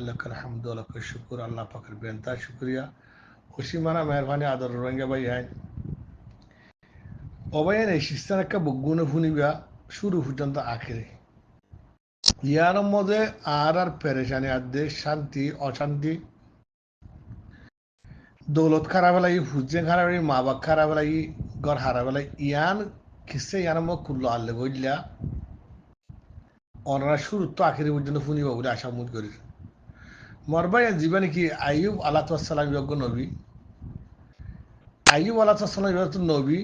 লাকাল হামদু ওয়া লাকাশ শুকুর। আল্লাহ পাকের বেনতা শুকরিয়া অসীমানা মেহরবানি আদর রঙ্গে ভাই আইন অবায়ন এই সিস্টেম একটা বগুনে ফুনিবা শুরু পর্যন্ত আখেরে ইয়ার মধ্যে আর পেরেশানি আদে শান্তি অশান্তি দৌলত খারাপ হলাই হুজেন খারাপ হলাই মা বাপ খারাপ হলাই ঘর হারাপ হলাই ইয়ান কিসে ইয়ান মো কুল্লো আল্লে গইলা অনারা শুরু তো আখেরি পর্যন্ত ফুনিবা বলে আশা মুদ করি মরবাই জীবনে কি আইয়ুব আলাইহিস সালাম যোগ্য নবী আইয়ুব আলাইহিস সালাম নবী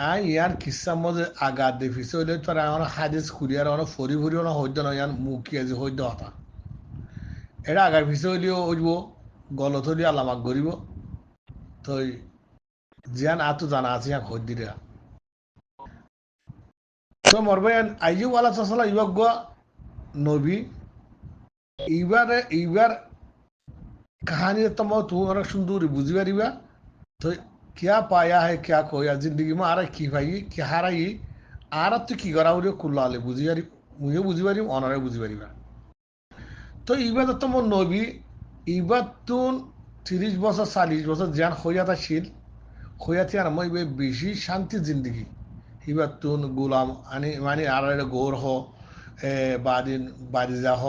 আই ইয়ার কিসা মধ্যে আগা দেখিছে হইলে তোরা আমার হাদিস খুলিয়ার অনেক ফরি ফরি অনেক হইতে নয় ইয়ান মুখি আজি হইতে হতা এটা আগার পিছে হইলেও হইব গলত হইলে আলামাক গরিব তো জিয়ান আতো জানা আছে ইয়াক হই দিলে তো মরবাইন আইয়ুব আলাইহিস সালাম যোগ্য নবী এইবার कहानी तो मैं तुम्हारा सुंदर बुझी पारिबा तो क्या पाया है क्या खोया जिंदगी में आरा की भाई क्या हाराई आरा तो की करा बोले कुल्लाले बुझी पारि मुझे बुझी पारि অনারে বুঝি পারিবা তো এইবার তো মোর নবী এইবার তো 30 বছর 40 বছর জ্ঞান হইয়াতা ছিল হইয়াতে আর মই বেশি শান্তি জিন্দগি এইবার তো গোলাম আনি মানে আর গোর হ বাদিন বাড়িজা হ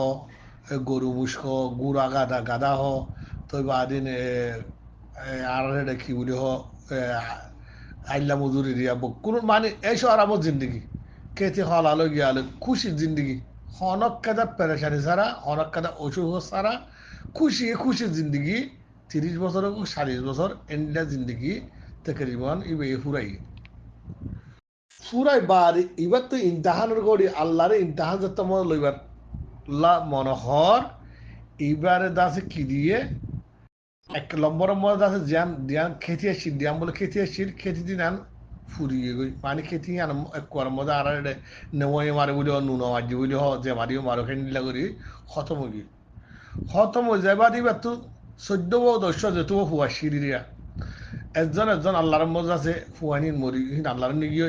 গরু মুস্ক গুড়া গাদা গাদা হ তো বাদিন আর কি বলি হ আইলা মজুরি দিয়া কোনো মানে এইসব আর আমার জিন্দগি কেতে হল আলো গিয়ে আলো খুশির জিন্দগি হনক কাদা পেরেশানি ছাড়া হনক কাদা অসুখ ছাড়া খুশির জিন্দগি 30 বছর 40 বছর এন্ডা জিন্দগি তকরিবান ইবে ফুরাই বার এবার তো ইমতাহানের গড়ি আল্লাহরে ইমতাহান যত মনে লইবার লা মনোহর এইবারে দাসে কি দিয়ে এক নম্বর মধ্যে আছে জ্ঞান ধ্যান খেতে আসি ধ্যান বলে খেতে আসি খেতে দিন আন ফুরিয়ে গই মানে খেতে আন এক করার মধ্যে আর নেওয়াই মারে বলি নুন মারি বলি হ যে মারিও মারো খেয়ে নিলা করি খতম হয়ে যায় বা দিবার তো 14 দশ যেহেতু ফুয়া সিঁড়িয়া একজন আল্লাহর মধ্যে আছে ফুয়ানির মরি আল্লাহর নিগিয়ে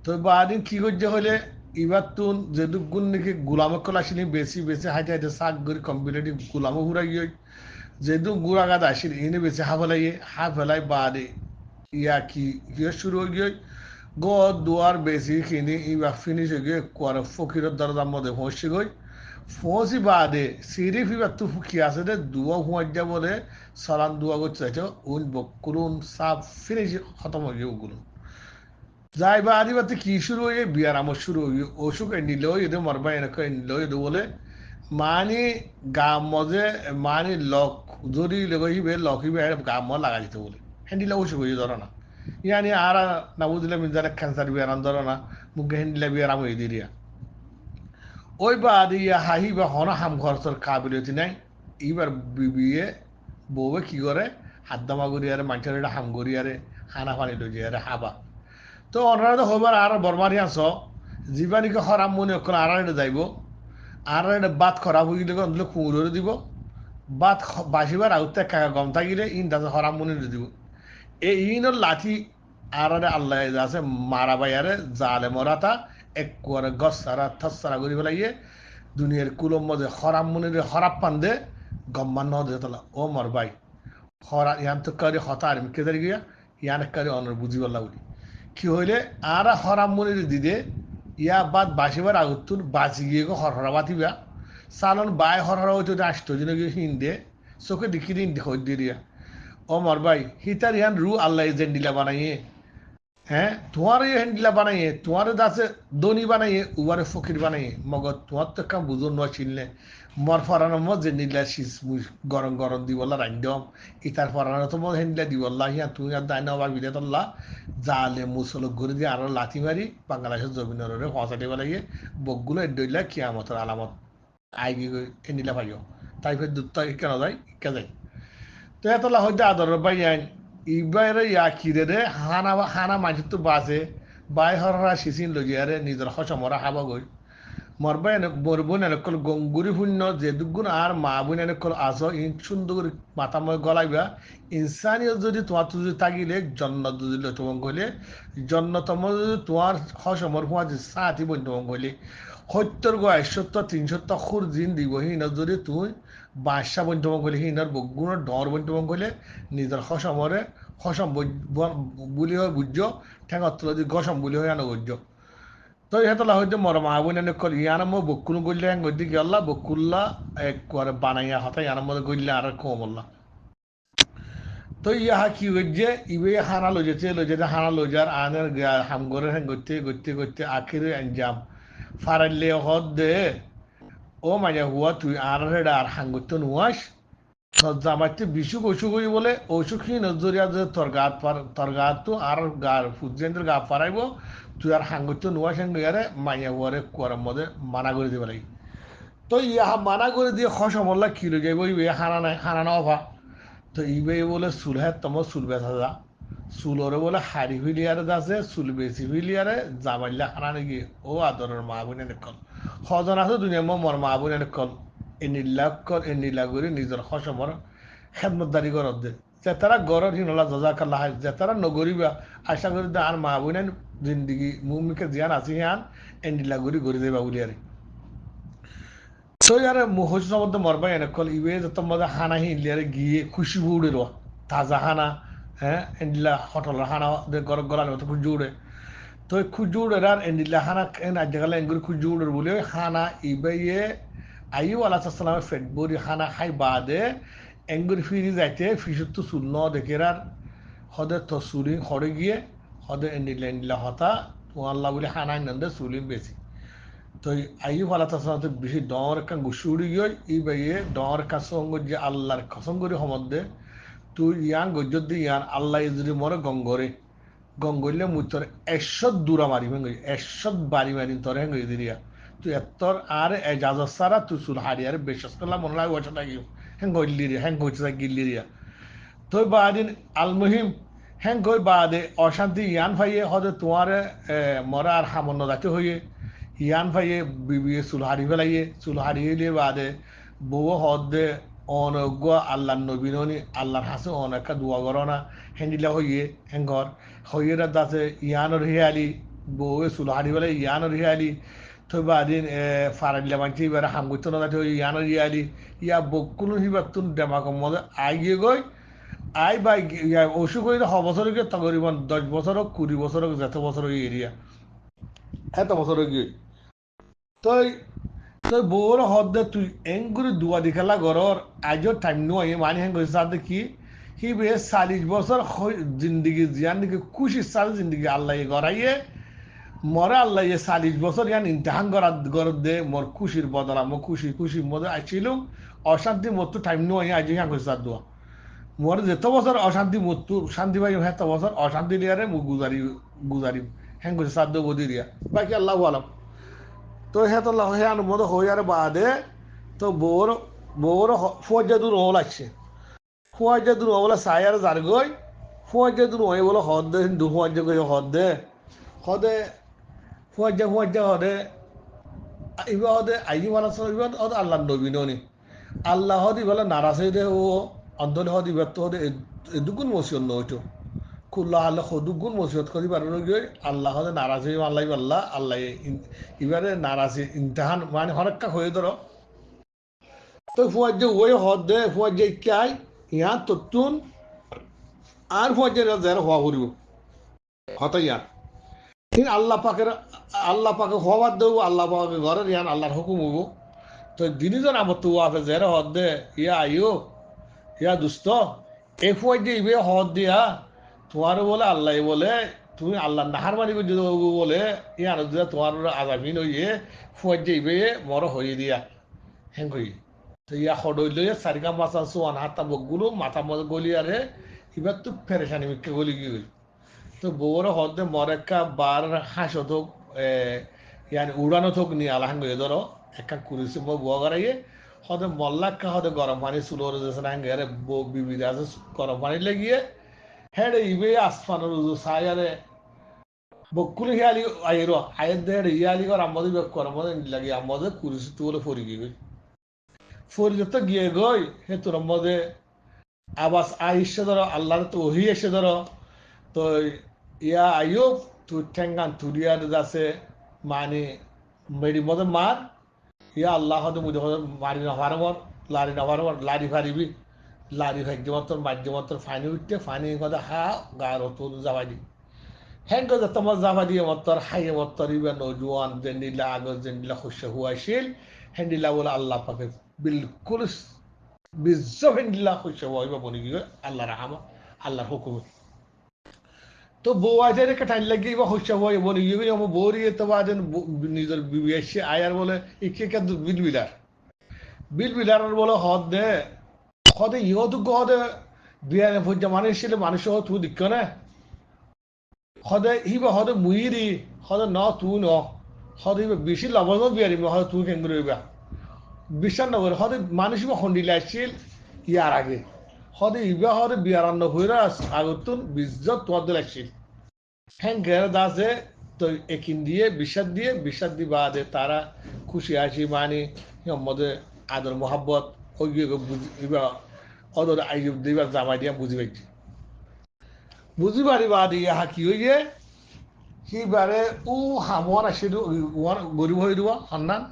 তো বাদিন কি করছে হলে এবার তুন যেহেতু গুণ নাকি গোলামে কলা আসিনি বেশি হাইটে হাইটে শাক করি কম্পিটিটিভ গোলামও ঘুরাই গিয়ে যেহেতু গুড়া গাদা আসিল এনে বেশি হা ফেলাই বাদে ইয়া কি শুরু হয়ে গিয়ে দুয়ার বেশি খিনি এবার ফিনিশ হয়ে গিয়ে করে ফকিরের দরজার মধ্যে পৌঁছে গই পৌঁছি বাদে সিরিফ এবার তু ফুকি আছে দে দুয়া হুঁয়ার যা বলে সালান দুয়া করতে চাইছে উন বকুলুন সাপ ফিনিশ খতম হয়ে গিয়ে ওগুলো যাই বা আদিবাতে কি শুরু হয়ে বিয়ার আমার শুরু হয়ে অসুখ নিলেও এদে মরবা এনেকে নিলেও এদে বলে মানে গা মজে মানে লক যদি লেগে লক হিবে গা ম লাগা যেতে বলে হ্যান্ডিলে অসুখ হয়ে ধরো না ইয়ানি আর না বুঝলে মিজানে ক্যান্সার বিয়ার ধরো না মুখে হ্যান্ডিলে বিয়ার আমি দিরিয়া ওই বা আদি হাহি বা হন হাম খরচর কাবিলিয়তি নাই এইবার বিবিয়ে বউয়ে কি করে হাত দামা করিয়ারে মানুষের হাম করিয়ারে খানা পানি লই যারে হাবা তো ওনারা তো হবার আর বরমারি আস জীবানিকে হরাম মনে করে আর যাইব আর বাত খরাব হয়ে গেলে অন্তত কুমুরে দিব বাত বাসিবার আউতে কাকা গম থাকিলে ইন দাসে হরাম মনে দিব এই ইনর লাঠি আর আল্লাহ আছে মারা বাইয়ারে জালে মরাতা এক করে গছ সারা থস সারা করি ফেলাইয়ে দুনিয়ার কুলম মধ্যে হরাম মনির হরাপ পান দে গম্মান ন দে তোলা ও মর ভাই হরা ইয়ান তো কারি হতা আর মিকে দাঁড়িয়ে গিয়া ইয়ান কারি অনর বুঝিবল্লা বলি কি হইলে আর হরাম মনির দিদে ইয়া বাদ বাসিবার আগুতুন বাঁচি গিয়ে হরহরা বাতিবা সালন বাই হরহরা হইতে আসতো যেন গিয়ে হিন্দে চোখে দেখি দিন হই দিয়া ও মর ভাই হিতার ইয়ান রু আল্লাহ জেন্ডিলা বানাইয়ে হ্যাঁ তোমার এই হ্যান্ডিলা বানাইয়ে তোমার দাসে দনি বানাইয়ে উবারে ফকির বানাইয়ে মগর তোমার তো কাম বুঝো নয় চিনলে মর ফরানো মত জেন্ডিলা শীষ গরম গরম দিবল্লা রান্ধম ইতার ফরানো তো মত হ্যান্ডিলা দিবল্লা হিয়া তুমি আর দায় নবার বিদে তল্লা জালে মুসলক ঘুরে দিয়ে আরো লাথি মারি বাংলাদেশের জমিনের পঁচাটি বেলাইয়ে বকগুলো এডইলা কিয়ামতের আলামত আই গিয়ে হ্যান্ডিলা পাইও তাই ফের দুধ কেন যায় কে যায় তো এতলা হয়তো আদর বাই আইন ইবারে ইয়া কিরে রে হানা মাঝে তো বাসে বাই হররা সিসিন লগিয়ারে নিজের হসমরা হাবা গই মরবা এনে মরবন এনে কল গঙ্গুরি শূন্য যে দুগুণ আর মা বোন এনে কল আস ইন সুন্দর করে মাথা মই গলাইবা ইনসানিয়ত যদি তোমার যদি তাগিলে জন্নত যদি তোমার গলে জন্নতম যদি তোমার হসমর হুয়া যে সাথী বন তোমার গলে ৭০ গো ৭০ ৩৭০ খুর জিন দিব হিন যদি তুমি বাদশা বন তোমার গলে হিনার বগুণর ডর বন তোমার গলে নিজের হসমরে হসম বুলি হয় বুঝছ ঠেঙত যদি গসম বুলি হয় আনো বুঝছ তো ইহঁতলা হয়তো মর মা বোন এনে কল ইয়ান মো বকুল গল্লে হ্যাং গদি গেল্লা বকুল্লা এক করে বানাইয়া হতা ইয়ান মধ্যে গল্লে আর কমল্লা তো ইহা কি হচ্ছে ইবে হানা লজেতে হানা লজার আনের হামগরে হ্যাং গতে গতে গতে আখিরে আঞ্জাম ফারাইলে হদ দে ও মাঝে হুয়া তুই আর হেডা আর হাঙ্গত নুয়াস জামাইতে বিশুক অসুখ হই বলে অসুখ হি নজরিয়া যে তোর গাত তো আর গার ফুজেন্দ্র গা পারাইব তুই আর হাঙ্গত নুয়াস হাঙ্গারে মাইয়া হুয়ারে কুয়ার মধ্যে মানা করে দিবে লাগে তো ইহা মানা করে দিয়ে খসমল্লা কিলো যাইব ইবে হানা নাই হানা না অভা তো ইবে বলে চুল হ্যাঁ তোমার চুল বেচা যা চুলরে বলে হাড়ি ফিলিয়ারে যাচ্ছে চুল বেশি ফিলিয়ারে জামাইলে হানা নাকি ও আদরের মা বোনে নেকল হজন আছে দুনিয়া মর মা বোনে নেকল এনিলা করে নিজের খসমর খেদমতদারি করত দে যে তারা গড়র হিনলা যজা কাল্লা হয় যে তারা নগরিবা আশা করি আর মা বোনে জিন্দিগি মুমিকে জিয়ান আছে হিয়ান এনিলা করে গড়ি দেবা বলিয়ারে তো ইয়ারে মুখোশ মধ্যে মরবাই এনে কল ইবে যত মধ্যে হানা হিলিয়ারে গিয়ে খুশি বুড়ে রো তাজা হানা হ্যাঁ এন্ডিলা হটল হানা গরম গলানো তো খুশি উড়ে তো খুশি উড়ে আর এন্ডিলা হানা এন আজকাল এঙ্গুরি খুশি উড়ে বলে হানা ইবে আইও আলাহ সালামের ফেটবরি হানা খাই বাদে এঙ্গুরি ফিরি যাইতে ফিসুর তো চুল ন দেখে আর হদে তো চুলি হরে গিয়ে হদে এন্ডিলা হতা তো আল্লাহ বলে হানা নন্দে চুলি বেশি তো আইয়ুব আলাইহিস বেশি ডর কান গুসুড়ি গিয়ে ই বাইয়ে ডর কাসঙ্গ যে আল্লাহর কসঙ্গরি সমদে তুই ইয়ান গজ্জত দি ইয়ান আল্লাহ ইজরি মরে গঙ্গরে গঙ্গলে মুতর ১০০ দূরা মারি ভেঙ্গই ১০০ বাড়ি মারি তোর হেঙ্গই দিরিয়া তুই এত্তর আর এজাজত সারা তুই সুল হারিয়ার বিশ্বাস করলাম মনে লাগে ওটা নাকি হেঙ্গইলিরি হেঙ্গইছে গিল্লিরিয়া তো বাদিন আলমহিম হেঙ্গই বাদে অশান্তি ইয়ান ভাইয়ে হদে তোমার মরা আর হামন্ন দাতে হইয়ে ইয়ান ভাইয়ে বিবিয়ে চুল হারি ফেলাইয়ে চুল হারিয়ে বাদে বউ হদে অনজ্ঞ আল্লাহর নবীননি আল্লাহর হাসে অনেকা দোয়া করনা হেন্ডিলা হইয়ে হেঙ্গর হইয়েরা দাসে ইয়ানোর হিয়ালি বউয়ে চুল হারি ফেলাই ইয়ানোর হিয়ালি তো বাদিন ফারাইলা মানছি এবার হামগুতো না দাতে হই ইয়ানোর হিয়ালি ইয়া বকুল হিবাতুন ডেমাকম মধ্যে আইয়ে গই আই বাই অসুখ হইলে বছর গিয়ে তকরিবান ১০ বছর হোক ২০ বছর হোক যত বছর ওই এরিয়া এত বছর গিয়ে তই তই বউর হদে তুই এঙ্গুরি দুয়া দিখালা গরর আজও টাইম নয় মানে হেন কইছে সাথে কি হি বে ৪০ বছর জিন্দিগি জিয়ান দিকে খুশি সাল জিন্দিগি আল্লাহ গড়াইয়ে মরে আল্লাহ ৪০ বছর ইয়ান ইমতিহান গরত দে মোর খুশির বদলা মো খুশি খুশির মধ্যে আইছিলুম অশান্তি মতো টাইম নয় আজ হ্যাঁ কইছে সাথ দোয়া মোর যেত বছর অশান্তি মতো শান্তি পাই হেত বছর অশান্তি লিয়ারে মু গুজারি হ্যাঁ কইছে সাথ দো বদি দিয়া বাকি আল্লাহ আলম তো হেতো হে অনুমোদ হইয়ার বাদে তো বউর ফুয়াজা দূর হল আসছে ফুয়াজা দূর হবলে সায়ার যার গই ফুয়াজা দূর হয়ে বলে হদ দে হিন্দু ফুয়াজা গই হদ দে হদে ফুয়াজা হদে ইবা হদে আইজি মালা ইবা হদ আল্লাহ নবী ননি আল্লাহ হদি বলে নারাজ হয়ে দে ও অন্তরে হদি ব্যক্ত হদে এদুগুন মসিয়ত নইতো কুল্লা আল্লাহ সদুগুণ মসিবত করি পারো গিয়ে আল্লাহ হদে নারাজ হয়ে আল্লাহ আল্লাহ আল্লাহ এবারে নারাজি ইমতিহান মানে হরেক্কা হয়ে ধরো তো ফুয়ার যে ওই হদ দে ফুয়ার যে চাই ইয়া ততুন আর ফুয়ার যে যারা হওয়া করিব হত ইয়ান কিন্তু আল্লাহ পাকে হওয়ার দেবো আল্লাহ পাকে ঘরের ইয়ান আল্লাহর হুকুম হবো তো দিনজন আমার তো আছে যারা হদ দে ইয়া আইও ইয়া দুস্থ এ ফুয়ার যে ইবে হদ দিয়া তোমার বলে আল্লাহ বলে তুমি আল্লাহ নাহার মানি যদি বলে ই আনন্দ তোমার আজামিন হইয়ে ফুয়ার যাইবে মর হয়ে দিয়া হ্যাং কই তো ইয়া হডইল চারিকা মাছা চোয়ান হাতা বগুলো মাথা মধ্যে গলি আরে এবার তো ফেরেশানি মিক্কে গলি গিয়ে তো বউর হদে মরেক্কা বার হাসো থোক ইয়ানি উড়ানো থোক নিয়ে আল্লাহ হয়ে ধরো একটা কুরিসি বুয়া গড়াইয়ে হদে মল্লাক্কা হদে গরম পানি চুলোর যেছে হাঙ্গে বিবিধ আছে গরম পানি লেগিয়ে হ্যাঁ ইবে আসমানের সায়ারে বকুল হিয়ালি আইরো আয়ের দেহের ইয়ালি কর আমাদের বেক কর আমাদের লাগে আমাদের কুরুসি তুলে ফরি গই ফরি যত গিয়ে গই হে তোর মধ্যে আবাস আইসে ধরো আল্লাহর তো ওহি এসে ধরো তো ইয়া আয়ুব তুই ঠেঙ্গান তুরিয়ার দাসে মানে মেরি মধ্যে মার ইয়া আল্লাহ হয়তো মুঝে মারি না ফারমর লারি না ফারমর লারি ফারিবি লারি ভাগ্য মতন বাদ্য মতন ফানি উঠতে ফানি কথা হা গার তো যাবাই হেঙ্গ তোমার জামা দিয়ে মত্তর হাইয়ে মত্তর ইবা নজওয়ান জেন্ডিলা আগজ জেন্ডিলা খুশে হুয়াশিল হেন্ডিলা বলে আল্লাহ পাকে বিলকুল বিজ্জব হেন্ডিলা খুশে হইবা বনি গিয়ে আল্লাহ রাহামা আল্লাহর হুকুমে তো বউ আজের একটা টাইম লাগিয়ে বা খুশে হই বনি গিয়ে আমার বউরিয়ে তো বাজেন নিজের বিবি এসে আয়ার বলে ইকে কে বিল বিলার বলে হদ দে হদে ইহত হদে বিয়ানে ভুজা মানুষ ছিল মানুষ তুই দিক্ক না হদে হিবা হদে মুইরি হদে ন তুই ন হদে হিবা বেশি লবণ বিয়ারি হদে তুই কেঙ্গুরি হইবা বিশ্বাস নগর হদে মানুষ হিবা হন্ডিলে আসছিল ইয়ার আগে হদে ইবা হদে বিয়ারান্ন হইরা আগতুন বিজ্জত তোমার দিল আসছিল হ্যাঁ গের দাসে তো একিন দিয়ে বিশ্বাস দি বাদে তারা খুশি আসি মানে মধ্যে আদর মোহাব্বত ওই ইবা অদর আই দিবার জামাই দিয়া বুঝি পাইছি বুঝি পারি বাদ ইহা কি হইয়ে সিবারে ও হামর আসে গরিব হয়ে দিব সন্ধান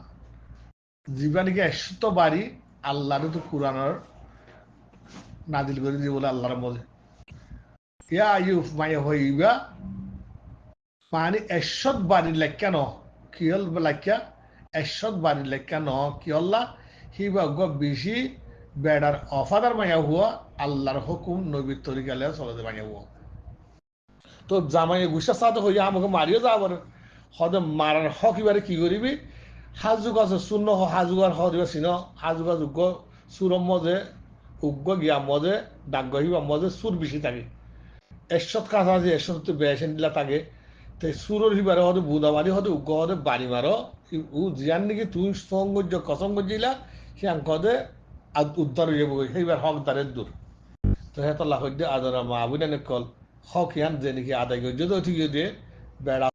যিবা নাকি একশত বাড়ি আল্লাহর তো কোরআনের নাজিল করে দিয়ে বলে আল্লাহর মধ্যে ইয়া আয়ুফ মায়া হইবা মানে একশত বাড়ির লেখা ন কি হল লেখা একশত বাড়ির লেখা ন কি হল্লা সিবা বেশি বেড়ার অফাদার মায়া হুয়া আল্লাহর হুকুম নবীর তরিকালে চলাতে মায়া হুয়া তো জামাই গুসা সাথে হইয়া আমাকে মারিও যাব হদে মারার হক এবারে কি করিবি হাজুক আছে শূন্য হাজুগার হদিবা চিন হাজুগা যোগ্য সুরম মজে উগ্র গিয়া মজে ডাক গহিবা মজে সুর বেশি থাকে একশত কাজ আছে একশত বেসেন দিলা থাকে তো সুরের হিবারে হদে বুদা মারি হদে উগ্র হদে বাড়ি মারো ও জিয়ান নাকি তুই সঙ্গর্য কসম করছিলা সে আঙ্কদে উদ্ধার হয়ে যাবো সেইবার হক দারের দূর তো হেতলা হইতে আদর মা আবুদানে কল হক ইয়ান যে নাকি আদায় করে যদি ঠিক দিয়ে বেড়া